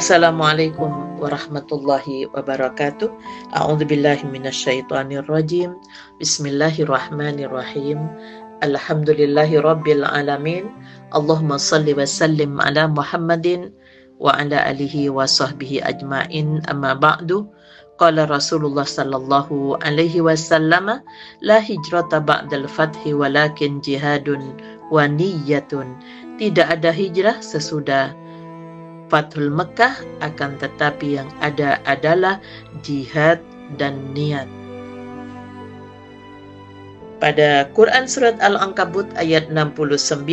Assalamualaikum warahmatullahi wabarakatuh. A'udzubillahi minasyaitonirrajim. Bismillahirrahmanirrahim. Alhamdulillahi rabbil alamin. Allahumma salli wa sallim ala Muhammadin wa ala alihi wa sahbihi ajmain. Amma ba'du. Qala Rasulullah sallallahu alaihi wasallam, la hijrata ba'dal fathi walakin jihadun wa niyyatun. Tidak ada hijrah sesudah Fathul Mekah, akan tetapi yang ada adalah jihad dan niat. Pada Quran Surat Al-Ankabut ayat 69,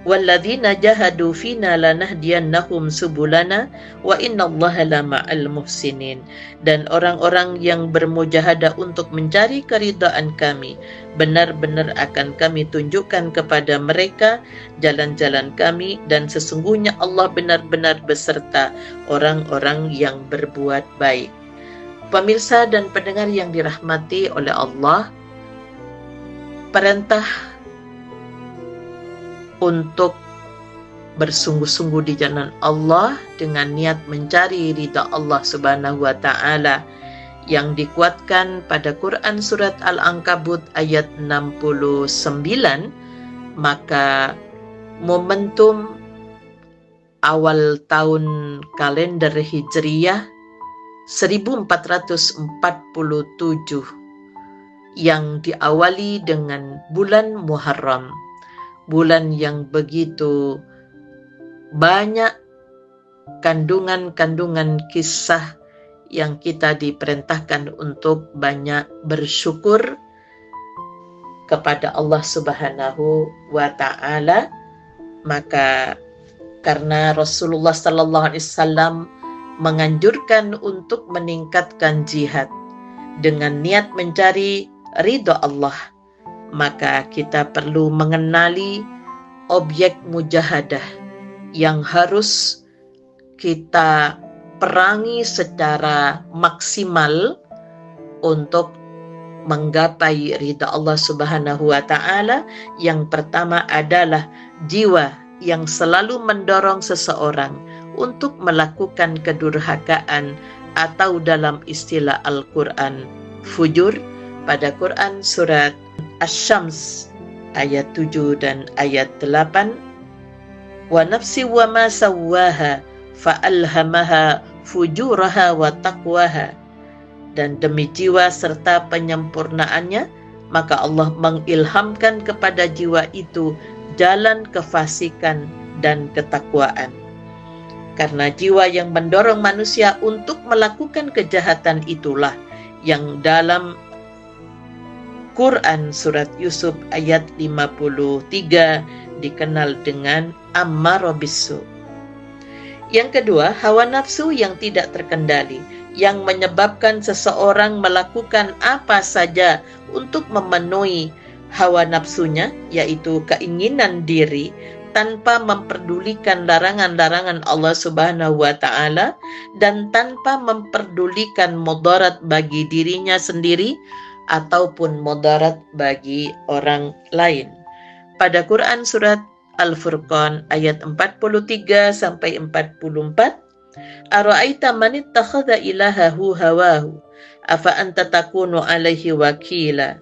walladzina jahadu fina lanahdiyannahum subulana wa innallaha lama'al muhsinin. Dan orang-orang yang bermujahadah untuk mencari keridhaan kami, benar-benar akan kami tunjukkan kepada mereka jalan-jalan kami, dan sesungguhnya Allah benar-benar beserta orang-orang yang berbuat baik. Pemirsa dan pendengar yang dirahmati oleh Allah, perintah untuk bersungguh-sungguh di jalan Allah dengan niat mencari ridha Allah Subhanahu wa taala yang dikuatkan pada Quran Surat Al-Ankabut ayat 69, maka momentum awal tahun kalender Hijriyah 1447 yang diawali dengan bulan Muharram, bulan yang begitu banyak kandungan-kandungan kisah yang kita diperintahkan untuk banyak bersyukur kepada Allah Subhanahu wa taala. Maka karena Rasulullah sallallahu alaihi wasallam menganjurkan untuk meningkatkan jihad dengan niat mencari ridha Allah, maka kita perlu mengenali objek mujahadah yang harus kita perangi secara maksimal untuk menggapai ridha Allah Subhanahu wa taala. Yang pertama adalah jiwa yang selalu mendorong seseorang untuk melakukan kedurhakaan, atau dalam istilah Al-Qur'an fujur, pada Quran surat Asy-Syams ayat 7 dan ayat 8, wa nafsi wa ma sawwaha fa'alhamaha fujuraha wa taqwaha. Dan demi jiwa serta penyempurnaannya, maka Allah mengilhamkan kepada jiwa itu jalan kefasikan dan ketakwaan. Karena jiwa yang mendorong manusia untuk melakukan kejahatan itulah yang dalam Quran surat Yusuf ayat 53 dikenal dengan ammarah bisu. Yang kedua, hawa nafsu yang tidak terkendali, yang menyebabkan seseorang melakukan apa saja untuk memenuhi hawa nafsunya, yaitu keinginan diri, tanpa memperdulikan larangan-larangan Allah Subhanahu wa taala dan tanpa memperdulikan mudarat bagi dirinya sendiri ataupun mudarat bagi orang lain. Pada Quran surat Al-Furqan ayat 43 sampai 44, ara'aita man ittakhadha ilahahu hawahu afa anta takunu alaihi wakila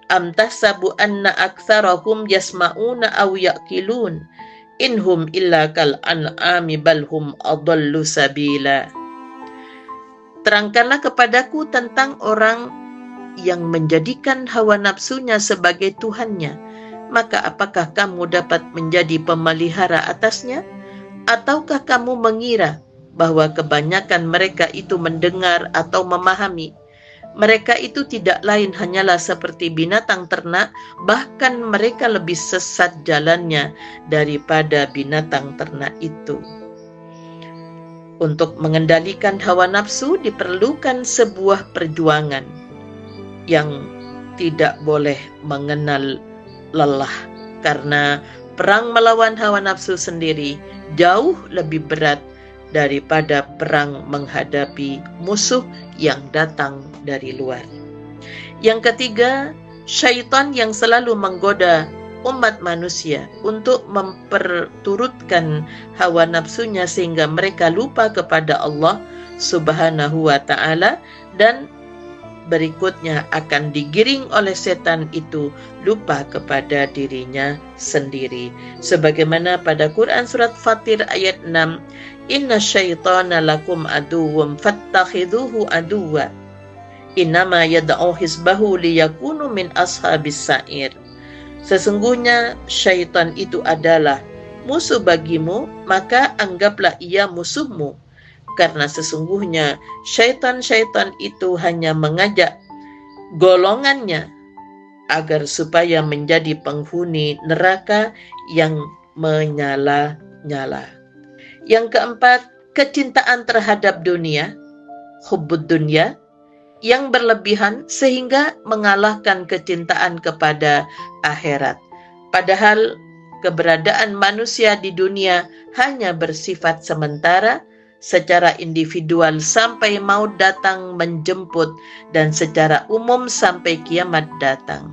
am tahsabu anna aktsarahum yasma'una aw yaqilun inhum illa kal an'ami bal hum adallu sabila. Terangkanlah kepadaku tentang orang yang menjadikan hawa nafsunya sebagai Tuhannya, maka apakah kamu dapat menjadi pemelihara atasnya? Ataukah kamu mengira bahwa kebanyakan mereka itu mendengar atau memahami? Mereka itu tidak lain hanyalah seperti binatang ternak, bahkan mereka lebih sesat jalannya daripada binatang ternak itu. Untuk mengendalikan hawa nafsu diperlukan sebuah perjuangan yang tidak boleh mengenal lelah, karena perang melawan hawa nafsu sendiri jauh lebih berat daripada perang menghadapi musuh yang datang dari luar. Yang ketiga, syaitan yang selalu menggoda umat manusia untuk memperturutkan hawa nafsunya sehingga mereka lupa kepada Allah Subhanahu wa ta'ala, dan berikutnya akan digiring oleh setan itu lupa kepada dirinya sendiri. Sebagaimana pada Quran surat Fatir ayat 6, "Inna syaitana lakum aduwwum fattakhidhuhu aduwwa. Innama yad'u hizbahu liyakunu min ashabis sa'ir." Sesungguhnya syaitan itu adalah musuh bagimu, maka anggaplah ia musuhmu. Karena sesungguhnya syaitan-syaitan itu hanya mengajak golongannya agar supaya menjadi penghuni neraka yang menyala-nyala. Yang keempat, kecintaan terhadap dunia, hubbud dunya, yang berlebihan sehingga mengalahkan kecintaan kepada akhirat. Padahal keberadaan manusia di dunia hanya bersifat sementara, secara individual sampai maut datang menjemput, dan secara umum sampai kiamat datang.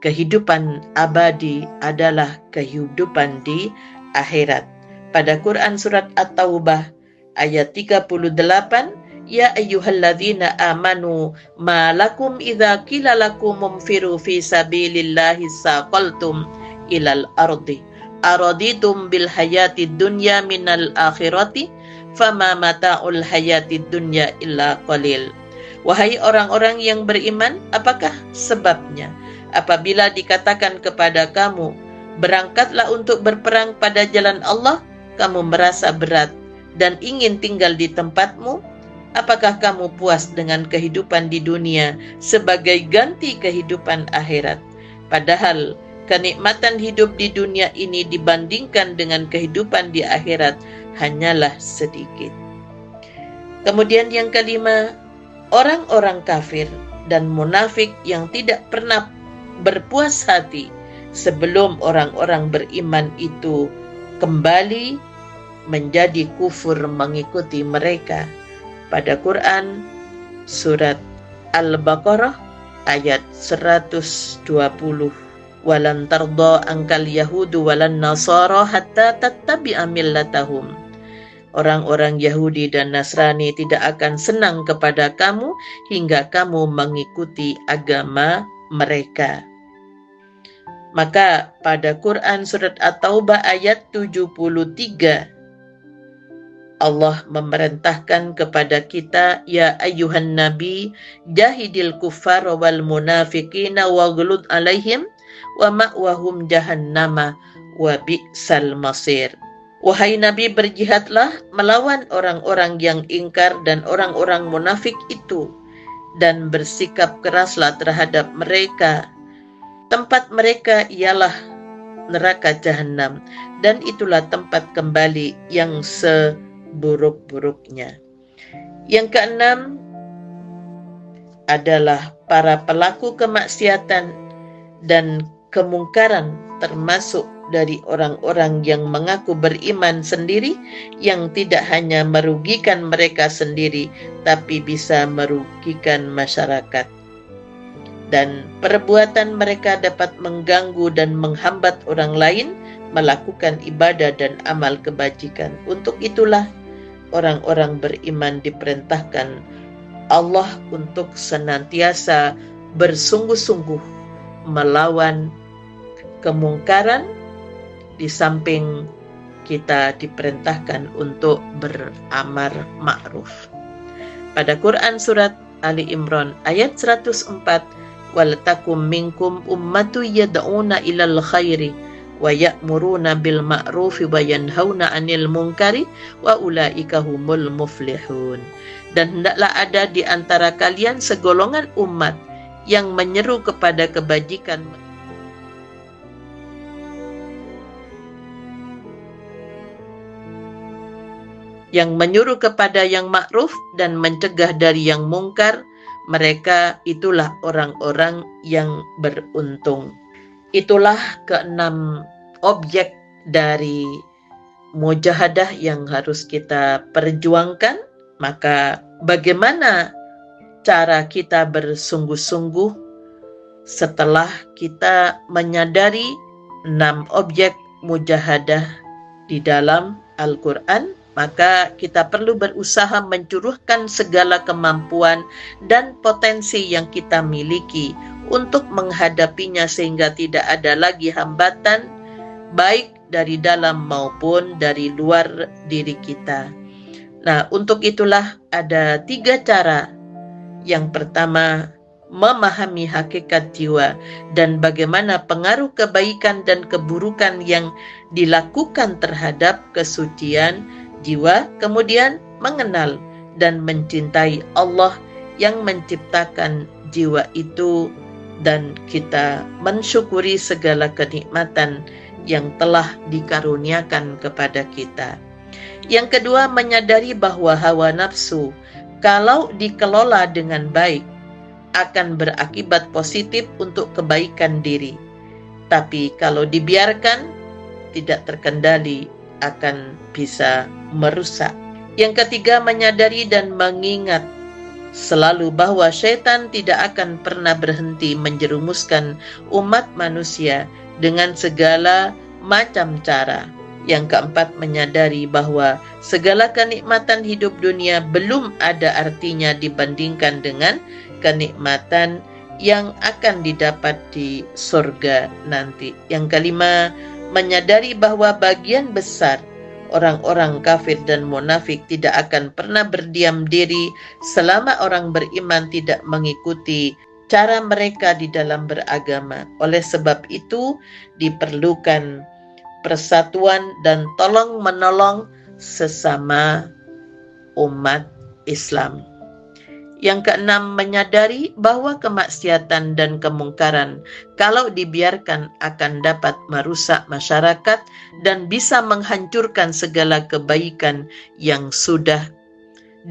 Kehidupan abadi adalah kehidupan di akhirat. Pada Quran surat At-Taubah ayat 38, "Ya ayyuhalladzina amanu ma lakum idza qila lakum mumfiru fi sabilillahi saqaltum ilal ardi araditum bil hayatid dunya minal akhirati fama mata'ul hayatid dunya illa qalil." Wahai orang-orang yang beriman, apakah sebabnya apabila dikatakan kepada kamu, berangkatlah untuk berperang pada jalan Allah, kamu merasa berat dan ingin tinggal di tempatmu? Apakah kamu puas dengan kehidupan di dunia sebagai ganti kehidupan akhirat? Padahal kenikmatan hidup di dunia ini dibandingkan dengan kehidupan di akhirat hanyalah sedikit. Kemudian yang kelima, orang-orang kafir dan munafik yang tidak pernah berpuas hati sebelum orang-orang beriman itu kembali menjadi kufur mengikuti mereka. Pada Quran surat Al-Baqarah ayat 120, "Walan tardha ankal yahudu walan nasara hatta tattabi'a millatahum." Orang-orang Yahudi dan Nasrani tidak akan senang kepada kamu hingga kamu mengikuti agama mereka. Maka pada Quran surat At-Taubah ayat 73, Allah memerintahkan kepada kita, "Ya ayyuhan nabi, jahidil kuffara wal munafiqina waghlud alaihim wa ma'wahum jahannama wa bi'sal masir." Wahai Nabi, berjihadlah melawan orang-orang yang ingkar dan orang-orang munafik itu, dan bersikap keraslah terhadap mereka. Tempat mereka ialah neraka jahanam, dan itulah tempat kembali yang seburuk-buruknya. Yang keenam adalah para pelaku kemaksiatan dan kemungkaran, termasuk dari orang-orang yang mengaku beriman sendiri, yang tidak hanya merugikan mereka sendiri tapi bisa merugikan masyarakat, dan perbuatan mereka dapat mengganggu dan menghambat orang lain melakukan ibadah dan amal kebajikan. Untuk itulah orang-orang beriman diperintahkan Allah untuk senantiasa bersungguh-sungguh melawan kemungkaran, di samping kita diperintahkan untuk beramar ma'ruf. Pada Quran surat Ali Imran ayat 104, "Waltakum minkum ummatu yad'una ilal khairi wa ya'muruna bil ma'rufi wa yanhauna 'anil munkari wa ulaika humul muflihun." Dan hendaklah ada di antara kalian segolongan umat yang menyeru kepada kebajikan, yang menyuruh kepada yang ma'ruf dan mencegah dari yang mungkar. Mereka itulah orang-orang yang beruntung. Itulah keenam objek dari mujahadah yang harus kita perjuangkan. Maka bagaimana cara kita bersungguh-sungguh setelah kita menyadari 6 objek mujahadah di dalam Al-Quran, maka kita perlu berusaha mencurahkan segala kemampuan dan potensi yang kita miliki untuk menghadapinya sehingga tidak ada lagi hambatan baik dari dalam maupun dari luar diri kita. Nah, untuk itulah ada 3 cara. Yang pertama, memahami hakikat jiwa dan bagaimana pengaruh kebaikan dan keburukan yang dilakukan terhadap kesucian jiwa, kemudian mengenal dan mencintai Allah yang menciptakan jiwa itu, dan kita mensyukuri segala kenikmatan yang telah dikaruniakan kepada kita. Yang kedua, menyadari bahwa hawa nafsu kalau dikelola dengan baik akan berakibat positif untuk kebaikan diri. Tapi kalau dibiarkan tidak terkendali akan bisa merusak. Yang ketiga, menyadari dan mengingat selalu bahwa syaitan tidak akan pernah berhenti menjerumuskan umat manusia dengan segala macam cara. Yang keempat, menyadari bahwa segala kenikmatan hidup dunia belum ada artinya dibandingkan dengan kenikmatan yang akan didapat di surga nanti. Yang kelima, menyadari bahwa bagian besar orang-orang kafir dan munafik tidak akan pernah berdiam diri selama orang beriman tidak mengikuti cara mereka di dalam beragama. Oleh sebab itu diperlukan persatuan dan tolong-menolong sesama umat Islam. Yang keenam, menyadari bahwa kemaksiatan dan kemungkaran kalau dibiarkan akan dapat merusak masyarakat dan bisa menghancurkan segala kebaikan yang sudah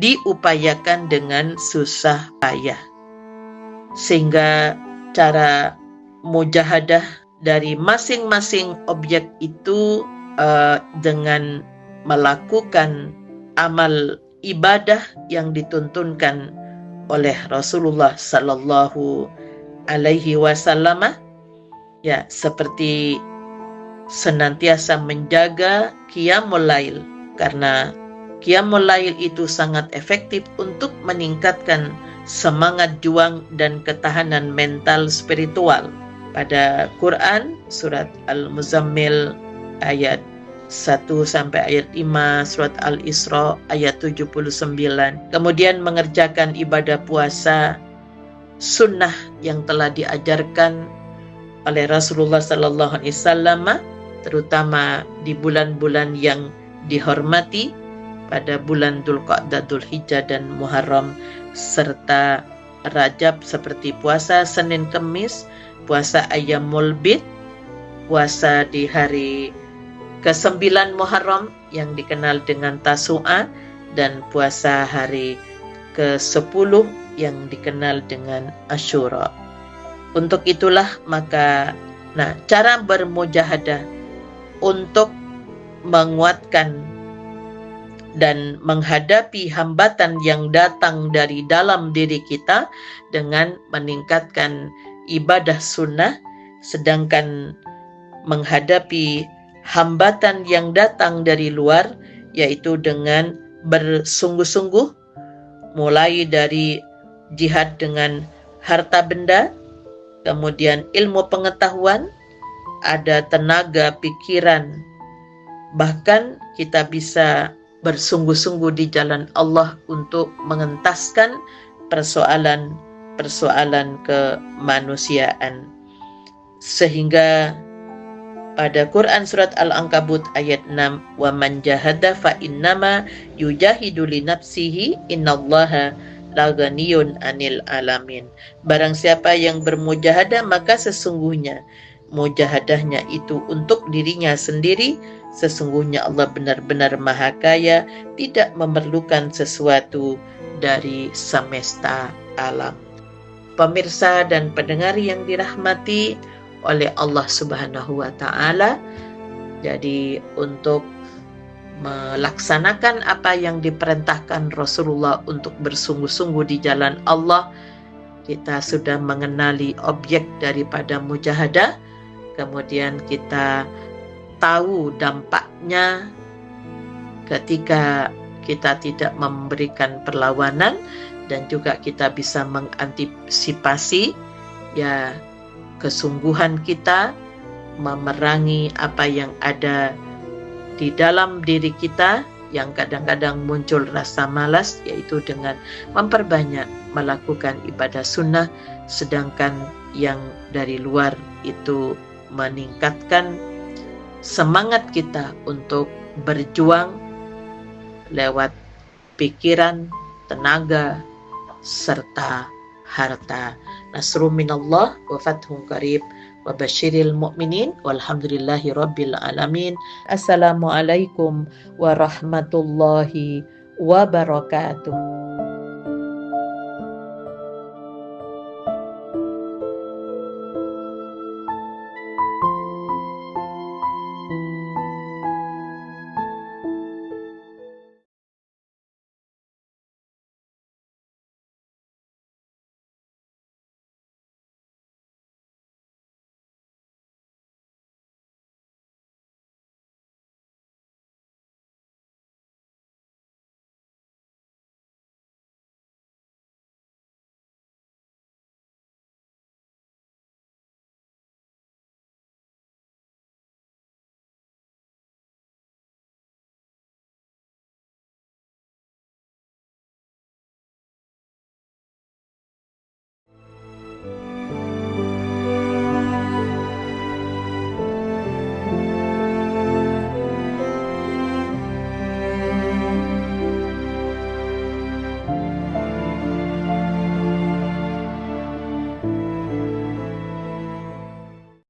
diupayakan dengan susah payah. Sehingga cara mujahadah dari masing-masing objek itu dengan melakukan amal ibadah yang dituntunkan oleh Rasulullah Sallallahu Alaihi Wasallam, ya, seperti senantiasa menjaga qiyamul lail, karena qiyamul lail itu sangat efektif untuk meningkatkan semangat juang dan ketahanan mental spiritual. Pada Quran surat Al-Muzammil ayat 1 sampai ayat 5, surat Al-Isra ayat 79. Kemudian mengerjakan ibadah puasa sunnah yang telah diajarkan oleh Rasulullah sallallahu alaihi wasallam, terutama di bulan-bulan yang dihormati pada bulan Dzulqa'dah, Dzulhijjah dan Muharram serta Rajab, seperti puasa Senin Kemis, puasa Ayyamul Bid, puasa di hari ke-9 Muharram yang dikenal dengan Tasu'a, dan puasa hari ke-10 yang dikenal dengan Asyura. Untuk itulah maka cara bermujahadah untuk menguatkan dan menghadapi hambatan yang datang dari dalam diri kita dengan meningkatkan ibadah sunnah, sedangkan menghadapi hambatan yang datang dari luar yaitu dengan bersungguh-sungguh, mulai dari jihad dengan harta benda, kemudian ilmu pengetahuan, ada tenaga pikiran, bahkan kita bisa bersungguh-sungguh di jalan Allah untuk mengentaskan persoalan-persoalan kemanusiaan. Sehingga pada Quran surat Al-Ankabut ayat 6, wa man jahada fa innama yujahidu li nafsihi innallaha laghaniyun 'anil alamin. Barang siapa yang bermujahadah maka sesungguhnya mujahadahnya itu untuk dirinya sendiri. Sesungguhnya Allah benar-benar Maha Kaya, tidak memerlukan sesuatu dari semesta alam. Pemirsa dan pendengar yang dirahmati oleh Allah Subhanahu wa Ta'ala, jadi untuk melaksanakan apa yang diperintahkan Rasulullah untuk bersungguh-sungguh di jalan Allah, kita sudah mengenali objek daripada mujahadah, kemudian kita tahu dampaknya ketika kita tidak memberikan perlawanan, dan juga kita bisa mengantisipasi ya kesungguhan kita memerangi apa yang ada di dalam diri kita yang kadang-kadang muncul rasa malas, yaitu dengan memperbanyak melakukan ibadah sunnah, sedangkan yang dari luar itu meningkatkan semangat kita untuk berjuang lewat pikiran, tenaga, serta harta. Nasrun minallah wa fathun qarib wa basyiril mu'minin walhamdulillahi rabbil alamin. Assalamualaikum warahmatullahi wabarakatuh.